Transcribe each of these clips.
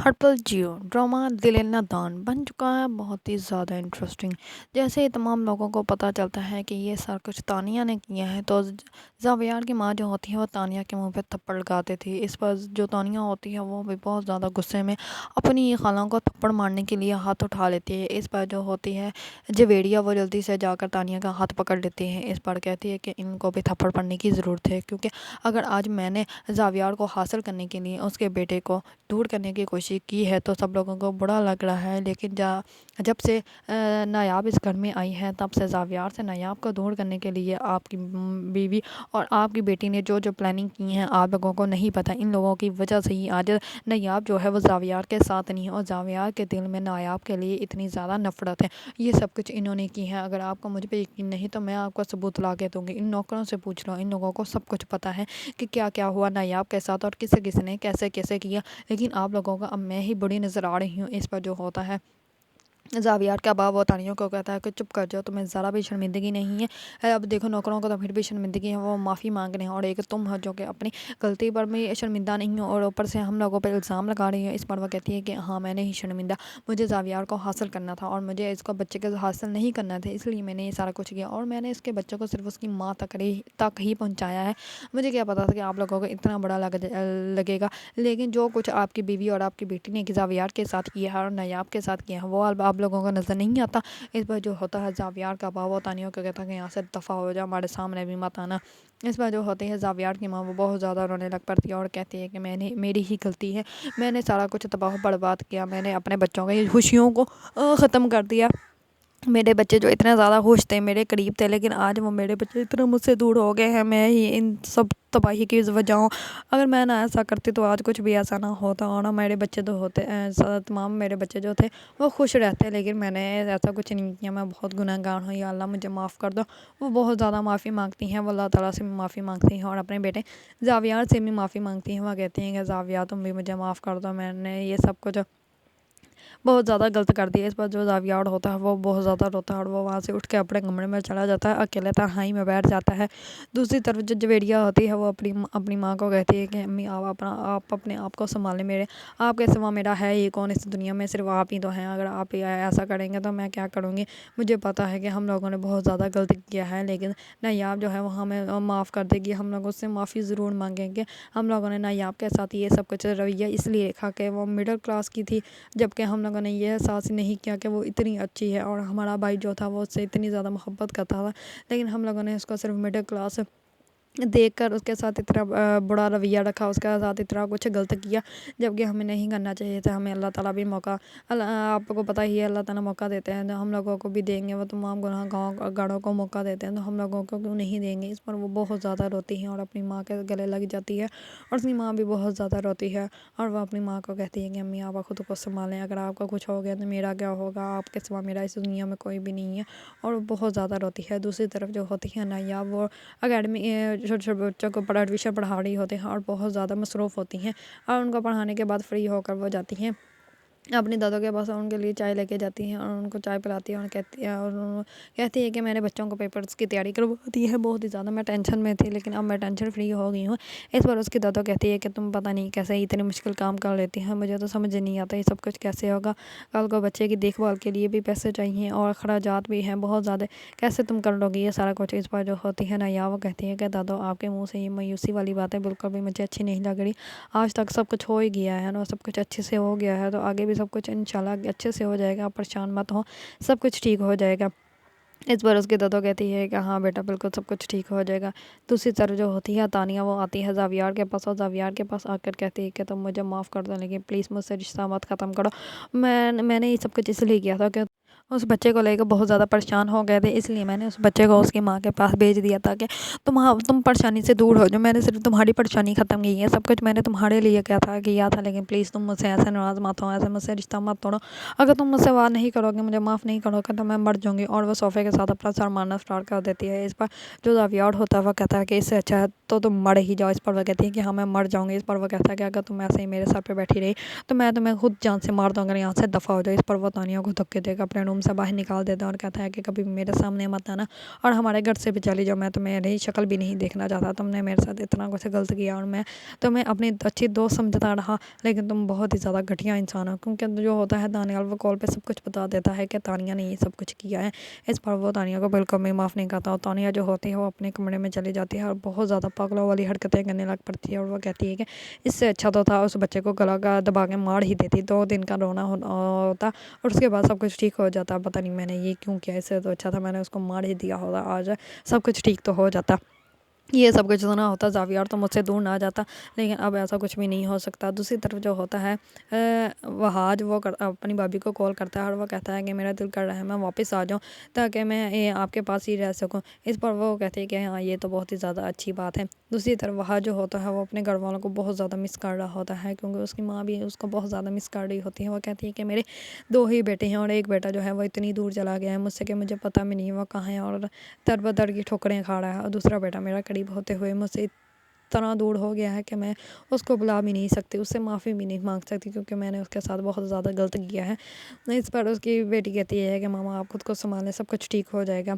हर्पल जियो drama दिल नादान बन चुका है बहुत ही ज़्यादा इंटरेस्टिंग। जैसे ही तमाम लोगों को पता चलता है कि ये सारा कुछ तानिया ने किया है तो ज़ावियार की माँ जो होती है वो तानिया के मुंह पे थप्पड़ लगाती थी। इस पर जो तानिया होती है वो भी बहुत ज़्यादा गुस्से में अपनी खाला को थप्पड़ मारने के लिए हाथ उठा लेती है। इस पर जो होती है जवेरिया वो जल्दी से जाकर तानिया का हाथ पकड़ लेती है। इस पर कहती है कि इनको भी थप्पड़ पड़ने की ज़रूरत है, क्योंकि अगर आज मैंने ज़ावियार को हासिल करने के लिए उसके बेटे को दूर करने की कोशिश की है तो सब लोगों को बुरा लग रहा है, लेकिन जब से नायाब इस घर में आई है तब से ज़ावियार से नायाब को दूर करने के लिए आपकी बीवी और आपकी बेटी ने जो जो प्लानिंग की है आप लोगों को नहीं पता। इन लोगों की वजह से ही आज नायाब जो है वो ज़ावियार के साथ नहीं है और ज़ावियार के दिल में नायाब के लिए इतनी ज़्यादा नफरत है। ये सब कुछ इन्होंने की है। अगर आपको मुझ पर यकीन नहीं तो मैं आपको सबूत ला के दूँगी। इन नौकरों से पूछ लो, इन लोगों को सब कुछ पता है कि क्या क्या हुआ नायाब के साथ और किसे किसने कैसे कैसे किया। लेकिन आप लोगों को अब मैं ही बुरी नज़र आ रही हूँ। इस पर जो होता है ज़ावियार का बाप वो तानियों को कहता है कि चुप कर जाओ, तुम्हें ज़रा भी शर्मिंदगी नहीं है। अब देखो नौकरों को तो फिर भी शर्मिंदगी है, वो माफ़ी मांग रहे हैं और एक तुम हो जो कि अपनी गलती पर भी शर्मिंदा नहीं हो और ऊपर से हम लोगों पर इल्ज़ाम लगा रही है। इस पर वो कहती है कि हाँ मैंने ही शर्मिंदा, मुझे ज़ावियार को हासिल करना था और मुझे इसको बच्चे को हासिल नहीं करना था, इसलिए मैंने ये सारा कुछ किया और मैंने इसके बच्चों को सिर्फ उसकी माँ तक ही पहुँचाया है। मुझे क्या पता था कि आप लोगों को इतना बड़ा लगेगा। लेकिन जो कुछ आपकी बीवी और आपकी बेटी ने ज़ावियार के साथ किया है और नायाब के साथ किया है वो अब आप लोगों को नज़र नहीं आता। इस पर जो होता है ज़ावियार का बाबा तानियों को कहता है कि यहाँ से दफ़ा हो जाओ, हमारे सामने भी मत आना। इस पर जो होती है ज़ावियार की माँ वो बहुत ज़्यादा रोने लग पड़ती है और कहती है कि मेरी ही गलती है, मैंने सारा कुछ तबाह बर्बाद किया, मैंने अपने बच्चों की खुशियों को ख़त्म कर दिया। मेरे बच्चे जो इतने ज़्यादा खुश थे, मेरे करीब थे, लेकिन आज वो मेरे बच्चे इतना मुझसे दूर हो गए हैं। मैं ही इन सब तबाही की वजह हूँ। अगर मैं ना ऐसा करती तो आज कुछ भी ऐसा ना होता और ना मेरे बच्चे तो होते तमाम मेरे बच्चे जो थे वो खुश रहते। लेकिन मैंने ऐसा कुछ नहीं किया, मैं बहुत गुनहगार हूँ, या अल्लाह मुझे माफ़ कर दो। वो बहुत ज़्यादा माफ़ी मांगती हैं, वो अल्लाह ताला से भी माफ़ी मांगती हैं और अपने बेटे ज़ावियार से भी माफ़ी मांगती हैं। वो कहती हैं कि ज़ावियार तुम भी मुझे माफ़ कर दो, मैंने ये सब कुछ बहुत ज़्यादा गलत कर दिया। इस पर जो ज़ावियार होता है वो बहुत ज़्यादा रोता है और वो वहाँ से उठ के अपने कमरे में चला जाता है, अकेले तन्हाई में बैठ जाता है। दूसरी तरफ जो जवेरिया होती है वो अपनी माँ को कहती है कि अम्मी आप अपने आप को संभालें, मेरे आपके सिवा मेरा है ही कौन इस दुनिया में, सिर्फ आप ही तो हैं। अगर आप ही ऐसा करेंगे तो मैं क्या करूँगी। मुझे पता है कि हम लोगों ने बहुत ज़्यादा गलती किया है, लेकिन नायाब जो है वो हमें माफ़ कर देगी। हम लोग उससे माफ़ी ज़रूर मांगेंगे। हम लोगों ने नायाब के साथ ये सब कुछ रवैया इसलिए रखा कि वो मिडिल क्लास की थी, जबकि हम लोगों ने ये एहसास नहीं किया कि वो इतनी अच्छी है और हमारा भाई जो था वो उससे इतनी ज़्यादा मोहब्बत करता था। लेकिन हम लोगों ने उसको सिर्फ मिडिल क्लास देखकर उसके साथ इतना बुरा रवैया रखा, उसके साथ इतना कुछ गलत किया, जबकि हमें नहीं करना चाहिए था। हमें अल्लाह ताला भी मौका, आपको पता ही है अल्लाह ताला मौका देते हैं तो हम लोगों को भी देंगे। वो तमाम गुनहगारों को मौका देते हैं तो हम लोगों को क्यों नहीं देंगे। इस पर वो बहुत ज़्यादा रोती हैं और अपनी माँ के गले लग जाती है और उसकी माँ भी बहुत ज़्यादा रोती है और वह अपनी माँ को कहती है कि अम्मी आप खुद को संभालें, अगर आपका कुछ हो गया तो मेरा क्या होगा, आपके सिवा मेरा इस दुनिया में कोई भी नहीं है। और वो बहुत ज़्यादा रोती है। दूसरी तरफ जो होती है नायाब, वो अकेडमी छोटे छोटे बच्चों को ट्यूशन पढ़ा रही होती हैं और बहुत ज़्यादा मसरूफ़ होती हैं और उनको पढ़ाने के बाद फ्री होकर वो जाती हैं अपने दादों के पास, उनके लिए चाय लेके जाती हैं और उनको चाय पिलाती हैं और कहती है कि मैंने बच्चों को पेपर्स की तैयारी करवाती है। बहुत ही ज़्यादा मैं टेंशन में थी लेकिन अब मैं टेंशन फ्री हो गई हूँ। इस पर उसकी दादा कहती है कि तुम पता नहीं कैसे इतने मुश्किल काम कर लेती हैं, मुझे तो समझ नहीं आता ये सब कुछ कैसे होगा। कल को बच्चे की देखभाल के लिए भी पैसे चाहिए और अखराजात भी हैं बहुत ज़्यादा, कैसे तुम कर लोगी ये सारा कुछ। इस पर जो होती है ना या वो कहती है कि दादो आपके मुँह से ये मायूसी वाली बात है बिल्कुल भी मुझे अच्छी नहीं लग रही। आज तक सब कुछ हो ही गया है ना, सब कुछ अच्छे से हो गया है तो आगे भी सब कुछ इंशाल्लाह अच्छे से हो जाएगा, आप परेशान मत हो, सब कुछ ठीक हो जाएगा। इस पर उसकी दादा कहती है कि हाँ बेटा बिल्कुल सब कुछ ठीक हो जाएगा। दूसरी तरफ जो होती है तानिया, वो आती है ज़ावियार के पास और ज़ावियार के पास आकर कहती है कि तुम मुझे माफ़ कर दो, लेकिन प्लीज़ मुझसे रिश्ता मत ख़त्म करो। मैंने ये सब कुछ इसलिए किया था कि उस बच्चे को लेकर बहुत ज़्यादा परेशान हो गए थे, इसलिए मैंने उस बच्चे को उसकी माँ के पास भेज दिया था कि तुम परेशानी से दूर हो जाओ। मैंने सिर्फ तुम्हारी परेशानी ख़त्म की है, सब कुछ मैंने तुम्हारे लिए किया था, लेकिन प्लीज़ तुम मुझसे ऐसे नाराज़ मत हो, ऐसे मुझसे रिश्ता मत तोड़ो। अगर तुम मुझसे बात नहीं करोगे, मुझे माफ़ नहीं करोगे तो मैं मर जाऊँगी। और वो सोफ़े के साथ अपना सर मारना स्टार्ट कर देती है। इस पर जो ज़ावियार होता है वो कहता है कि इससे अच्छा है तो तुम मर ही जाओ। इस पर वो कहती है कि हाँ मैं मर जाऊँगी। इस पर वो कहता है कि अगर तुम ऐसे ही मेरे सर पे बैठी रही तो मैं तुम्हें खुद जान से मार दूँगा, यहाँ से दफ़ा हो जाओ। इस पर वो तानिया को धक्के देकर अपने रूम से बाहर निकाल देता है और कहता है कि कभी मेरे सामने मत आना और हमारे घर से भी चली जाओ, मैं तुम्हें शक्ल भी नहीं देखना चाहता, तुमने मेरे साथ इतना कुछ गलत किया और मैं तुम्हें अपनी अच्छी दोस्त समझता रहा, लेकिन तुम बहुत ही ज़्यादा घटिया इंसान हो। क्योंकि जो होता है दानियाल वो कॉल पे सब कुछ बता देता है कि तानिया ने ये सब कुछ किया है। इस पर वो तानिया को बिल्कुल भी माफ़ नहीं करता और तानिया जो होती है वो अपने कमरे में चली जाती है और बहुत ज़्यादा पागलों वाली हरकतें करने लग पड़ती है और वो कहती है कि इससे अच्छा तो था उस बच्चे को गला का दबा के मार ही देती, 2 दिन का रोना होता और उसके बाद सब कुछ ठीक हो जाता। पता नहीं मैंने ये क्यों किया, इससे तो अच्छा था मैंने उसको मार ही दिया होता, आज सब कुछ ठीक तो हो जाता। ये सब कुछ सुना होता ज़ावियार तो मुझसे दूर ना जाता, लेकिन अब ऐसा कुछ भी नहीं हो सकता। दूसरी तरफ जो होता है वहाज वो अपनी भाभी को कॉल करता है और वो कहता है कि मेरा दिल कर रहा है मैं वापस आ जाऊँ ताकि मैं आपके पास ही रह सकूँ। इस पर वो कहते हैं कि हाँ ये तो बहुत ही ज़्यादा अच्छी बात है। दूसरी तरफ वहाज जो होता है वो अपने घर वालों को बहुत ज़्यादा मिस कर रहा होता है, क्योंकि उसकी माँ भी उसको बहुत ज़्यादा मिस कर रही होती है। वो कहती है कि मेरे 2 ही बेटे हैं और एक बेटा जो है वो इतनी दूर चला गया है मुझसे कि मुझे पता भी नहीं वो कहाँ है और दर बदर की ठोकरें खा रहा है, और दूसरा बेटा मेरा करीब होते हुए मुझसे इतना दूर हो गया है कि मैं उसको बुला भी नहीं सकती, उससे माफ़ी भी नहीं मांग सकती, क्योंकि मैंने उसके साथ बहुत ज़्यादा गलत किया है। इस पर उसकी बेटी कहती है कि मामा आप खुद को संभालें, सब कुछ ठीक हो जाएगा।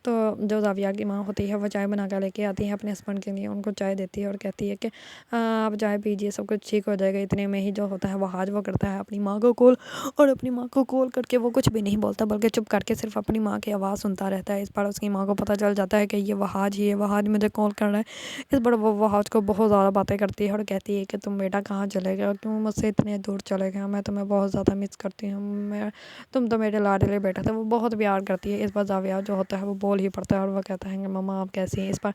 तो जो ज़ावियार की माँ होती है वो चाय बना कर लेके आती है अपने हस्बैंड के लिए, उनको चाय देती है और कहती है कि आप चाय पीजिए, सब कुछ ठीक हो जाएगा। इतने में ही जो होता है वहाज वो करता है अपनी माँ को कॉल, और अपनी माँ को कॉल करके वो कुछ भी नहीं बोलता बल्कि चुप करके सिर्फ अपनी माँ की आवाज़ सुनता रहता है। इस पर उसकी माँ को पता चल जाता है कि ये वहाज ही है, वहाज मुझे कॉल कर रहा है। इस पर वो वहाज को बहुत ज़्यादा बातें करती है और कहती है कि तुम बेटा कहाँ चले गए, क्यों मुझसे इतने दूर चले गए, मैं तुम्हें बहुत ज़्यादा मिस करती हूँ, मैं तुम तो मेरे लाडले बेटा थे। वो बहुत प्यार करती है। इस पर ज़ावियार जो होता है वो बोल ही पड़ता है और वो कहता है कि मम्मा आप कैसी हैं। इस पर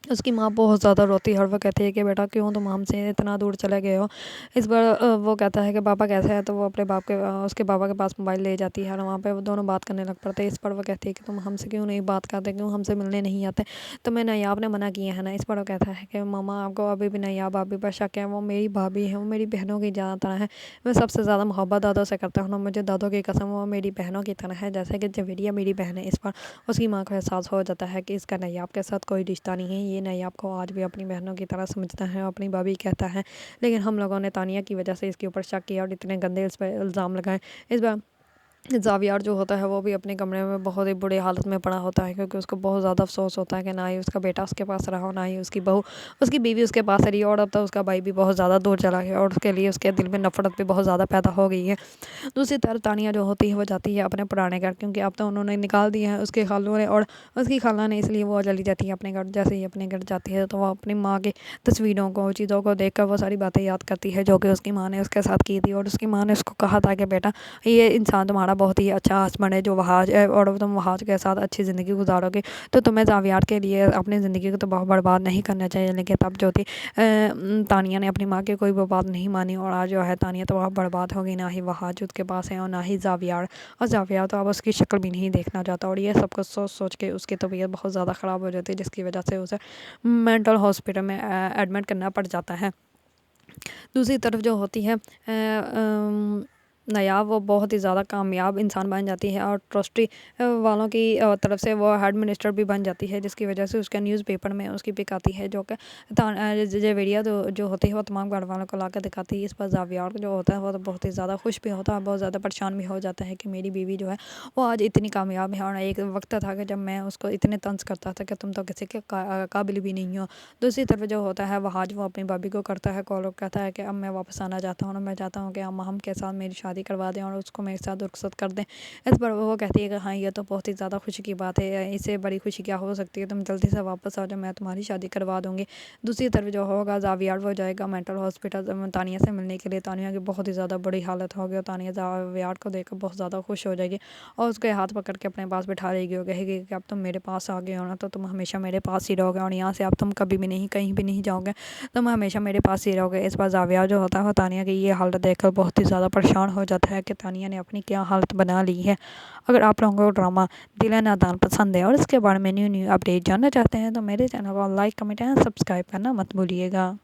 उसकी माँ बहुत ज़्यादा रोती है और वो कहती है कि बेटा क्यों तुम हमसे इतना दूर चले गए हो। इस बार वो कहता है कि पापा कैसे है, तो वो अपने बाप के उसके पापा के पास मोबाइल ले जाती है और वहाँ पे वो दोनों बात करने लग पड़ते हैं। इस पर वो कहती है कि तुम हमसे क्यों नहीं बात करते, क्यों हमसे मिलने नहीं आते, तो मैं नायाब ने मना किया है ना। इस पर वो कहता है कि मामा आपको अभी भी नायाब भाभी पर शक है, वो मेरी भाभी है, वो मेरी बहनों की ज़्यादा तरह है। मैं सबसे ज़्यादा मोहब्बत दादों से करता हूँ ना, मुझे दादों की कसम वो मेरी बहनों की तरह है, जैसे कि जवेरिया मेरी बहन है। इस पर उसकी माँ को एहसास हो जाता है कि इसका नायाब के साथ कोई रिश्ता नहीं है, ये नायाब को आज भी अपनी बहनों की तरह समझता है, अपनी भाभी कहता है। लेकिन हम लोगों ने तानिया की वजह से इसके ऊपर शक किया और इतने गंदे इस पर इल्ज़ाम लगाए। इस बार ज़ावियार जो होता है वो भी अपने कमरे में बहुत ही बुरी हालत में पड़ा होता है, क्योंकि उसको बहुत ज़्यादा अफसोस होता है कि ना ही उसका बेटा उसके पास रहा और ना ही उसकी बहू उसकी बीवी उसके पास रही, और अब तो उसका भाई भी बहुत ज़्यादा दूर चला गया और उसके लिए उसके दिल में नफरत भी बहुत ज़्यादा पैदा हो गई है। दूसरी तरफ तानिया जो होती है वो जाती है अपने पुराने घर, क्योंकि अब तो उन्होंने निकाल दिया है उसके खालों ने और उसकी खाला ने, इसलिए वो चली जाती है अपने घर। जैसे ही अपने घर जाती है तो वो अपनी माँ की तस्वीरों को चीज़ों को देख कर वो सारी बातें याद करती है जो कि उसकी माँ ने उसके साथ की थी, और उसकी माँ ने उसको कहा था कि बेटा ये इंसान तुम्हारा बहुत ही अच्छा हस्बैंड है जो वहाज है, और तुम वहाज के साथ अच्छी ज़िंदगी गुजारोगे तो तुम्हें ज़ावियार के लिए अपनी ज़िंदगी को तो बहुत बर्बाद नहीं करना चाहिए। लेकिन तब जो थी तानिया ने अपनी माँ की कोई वो बात नहीं मानी, और आज जो है तानिया तो वहाँ बर्बाद हो गई, ना ही वहाज उसके पास है और ना ही ज़ावियार, और ज़ावियार तो अब उसकी शक्ल भी नहीं देखना चाहता। और ये सब कुछ सोच सोच के उसकी तबीयत बहुत ज़्यादा ख़राब हो जाती है, जिसकी वजह से उसे मेंटल हॉस्पिटल में एडमिट करना पड़ जाता है। दूसरी तरफ जो होती है नायाब, वो बहुत ही ज़्यादा कामयाब इंसान बन जाती है और ट्रस्टी वालों की तरफ से वो हेड मिनिस्टर भी बन जाती है, जिसकी वजह से उसका न्यूज़पेपर में उसकी पिक आती है, जो कि जवेरिया जो होती है वो तमाम घर वालों को ला कर दिखाती है। इस पर ज़ावियार जो होता है वो तो बहुत ही ज़्यादा खुश भी होता है, बहुत ज़्यादा परेशान भी हो जाता है कि मेरी बीवी जो है वो आज इतनी कामयाब है, और एक वक्त था कि जब मैं उसको इतने तंज करता था कि तुम तो किसी के काबिल भी नहीं हो। दूसरी तरफ जो होता है वो आज वो अपनी भाभी को करता है कॉल और कहता है कि अब मैं वापस आना चाहता हूँ और मैं चाहता हूँ कि हम के साथ मेरी शादी करवा दें और उसको मेरे साथ रुखसत कर दें। इस पर वो कहती है कि हाँ ये तो बहुत ही ज़्यादा खुशी की बात है, इससे बड़ी खुशी क्या हो सकती है, तुम जल्दी से वापस आ जाओ, मैं तुम्हारी शादी करवा दूँगी। दूसरी तरफ जो होगा ज़ावियार वो जाएगा मेंटल हॉस्पिटल तानिया से मिलने के लिए। तानिया की बहुत ही ज़्यादा बड़ी हालत होगी और तानिया ज़ावियार को देखकर बहुत ज़्यादा खुश हो जाएगी और उसके हाथ पकड़ के अपने पास बिठा लेगी और कहेगी कि अब तुम मेरे पास आ गए हो ना, तो तुम हमेशा मेरे पास ही रहोगे और यहाँ से अब तुम कभी भी नहीं कहीं भी नहीं जाओगे, तुम हमेशा मेरे पास ही रहोगे। इस बार ज़ावियार जो होता है वो तानिया की ये हालत देखकर बहुत ही ज़्यादा परेशान हो जाता है कि तानिया ने अपनी क्या हालत बना ली है। अगर आप लोगों को ड्रामा दिल है नादान पसंद है और इसके बारे में न्यू अपडेट जानना चाहते हैं तो मेरे चैनल को लाइक कमेंट एंड सब्सक्राइब करना मत भूलिएगा।